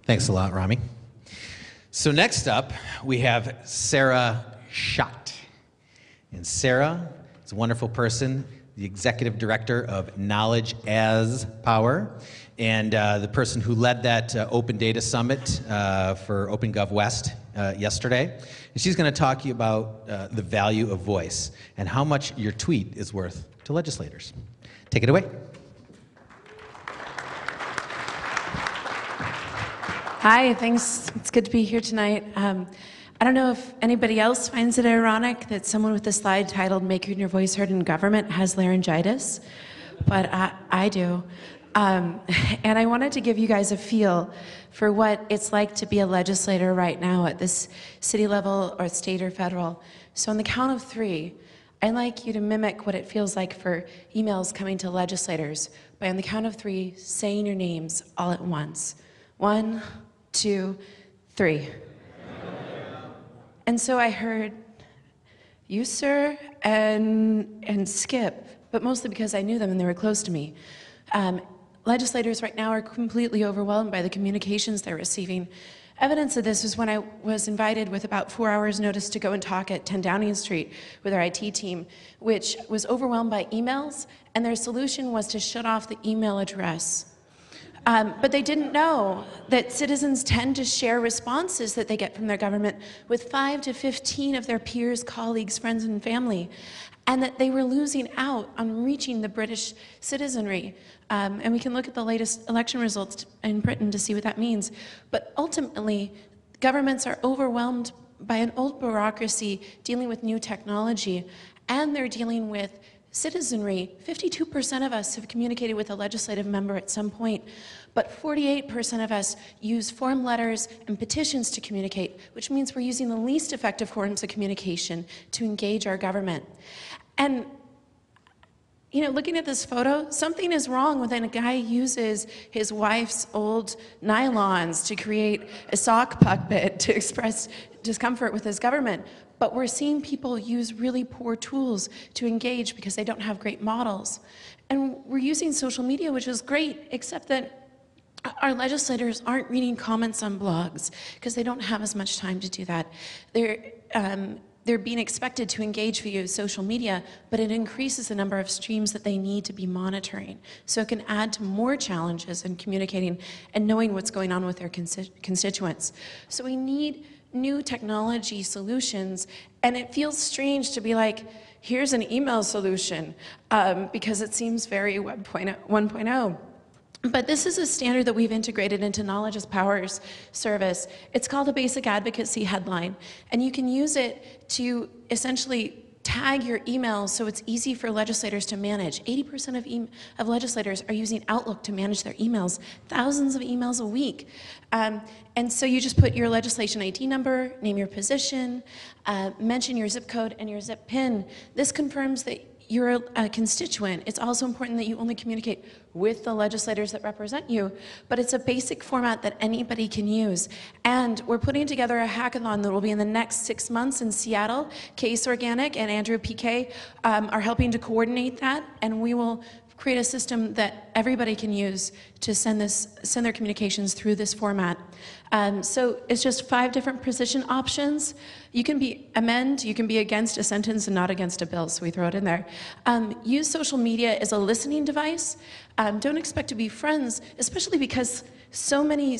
Thanks a lot, Rami. So next up, we have Sarah Schacht. And Sarah is a wonderful person, the executive director of Knowledge as Power, and the person who led that Open Data Summit for Open Gov West yesterday. And she's going to talk to you about the value of voice and how much your tweet is worth to legislators. Take it away. Hi, thanks. It's good to be here tonight. I don't know if anybody else finds it ironic that someone with a slide titled "Making Your Voice Heard in Government" has laryngitis, but I do. And I wanted to give you guys a feel for what it's like to be a legislator right now at this city level or state or federal. So on the count of three, I'd like you to mimic what it feels like for emails coming to legislators by, on the count of three, saying your names all at once. 1, 2, 3. And so I heard, "You, sir," and Skip, but mostly because I knew them and they were close to me. Legislators right now are completely overwhelmed by the communications they're receiving. Evidence of this was when I was invited with about 4 hours notice to go and talk at 10 Downing Street with our IT team, which was overwhelmed by emails, and their solution was to shut off the email address. But they didn't know that citizens tend to share responses that they get from their government with 5 to 15 of their peers, colleagues, friends, and family, and that they were losing out on reaching the British citizenry. And we can look at the latest election results in Britain to see what that means. But ultimately, governments are overwhelmed by an old bureaucracy dealing with new technology, and they're dealing with citizenry. 52% of us have communicated with a legislative member at some point, but 48% of us use form letters and petitions to communicate, which means we're using the least effective forms of communication to engage our government. And you know, looking at this photo, something is wrong when a guy uses his wife's old nylons to create a sock puppet to express discomfort with his government. But we're seeing people use really poor tools to engage because they don't have great models. And we're using social media, which is great, except that our legislators aren't reading comments on blogs because they don't have as much time to do that. They're being expected to engage via social media, but it increases the number of streams that they need to be monitoring. So it can add to more challenges in communicating and knowing what's going on with their constituents. So we need new technology solutions, and it feels strange to be like, here's an email solution, because it seems very 1.0. But this is a standard that we've integrated into Knowledge as Power's service. It's called a Basic Advocacy Headline, and you can use it to essentially tag your emails so it's easy for legislators to manage. 80% of legislators are using Outlook to manage their emails, thousands of emails a week. And so you just put your legislation ID number, name your position, mention your zip code and your zip PIN. This confirms that you're a constituent. It's also important that you only communicate with the legislators that represent you, but it's a basic format that anybody can use. And we're putting together a hackathon that will be in the next 6 months in Seattle. Case Organic and Andrew PK are helping to coordinate that, and we will create a system that everybody can use to send their communications through this format. So it's just 5 different position options. You can be you can be against a sentence and not against a bill, so we throw it in there. Use social media as a listening device. Don't expect to be friends, especially because so many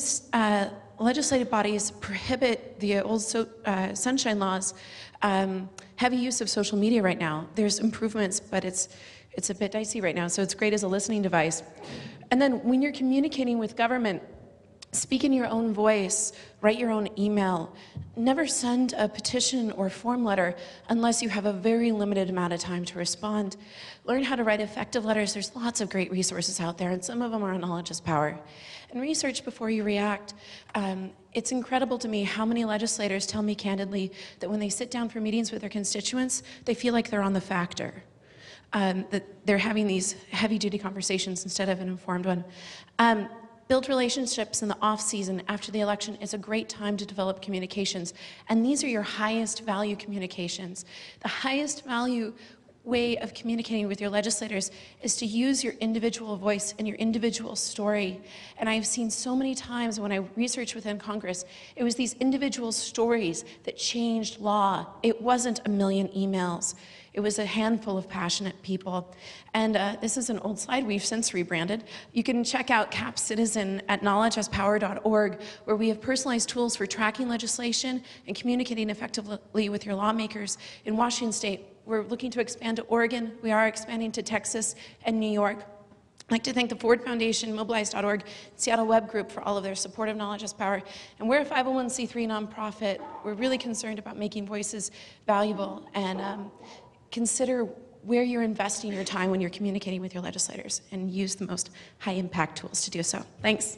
legislative bodies prohibit the old sunshine laws, heavy use of social media right now. There's improvements, but it's a bit dicey right now, so it's great as a listening device. And then when you're communicating with government, speak in your own voice, write your own email. Never send a petition or form letter unless you have a very limited amount of time to respond. Learn how to write effective letters. There's lots of great resources out there, and some of them are on Knowledge as Power. And research before you react. It's incredible to me how many legislators tell me candidly that when they sit down for meetings with their constituents, they feel like they're on the factor. That they're having these heavy-duty conversations instead of an informed one. Build relationships in the off-season after the election is a great time to develop communications, and these are your highest value communications. The highest value way of communicating with your legislators is to use your individual voice and your individual story. And I've seen so many times when I researched within Congress, it was these individual stories that changed law. It wasn't a million emails. It was a handful of passionate people. And this is an old slide we've since rebranded. You can check out CAP Citizen at knowledgeaspower.org, where we have personalized tools for tracking legislation and communicating effectively with your lawmakers. In Washington State, we're looking to expand to Oregon. We are expanding to Texas and New York. I'd like to thank the Ford Foundation, Mobilize.org, Seattle Web Group for all of their support of Knowledge as Power. And we're a 501c3 nonprofit. We're really concerned about making voices valuable, and consider where you're investing your time when you're communicating with your legislators, and use the most high impact tools to do so. Thanks.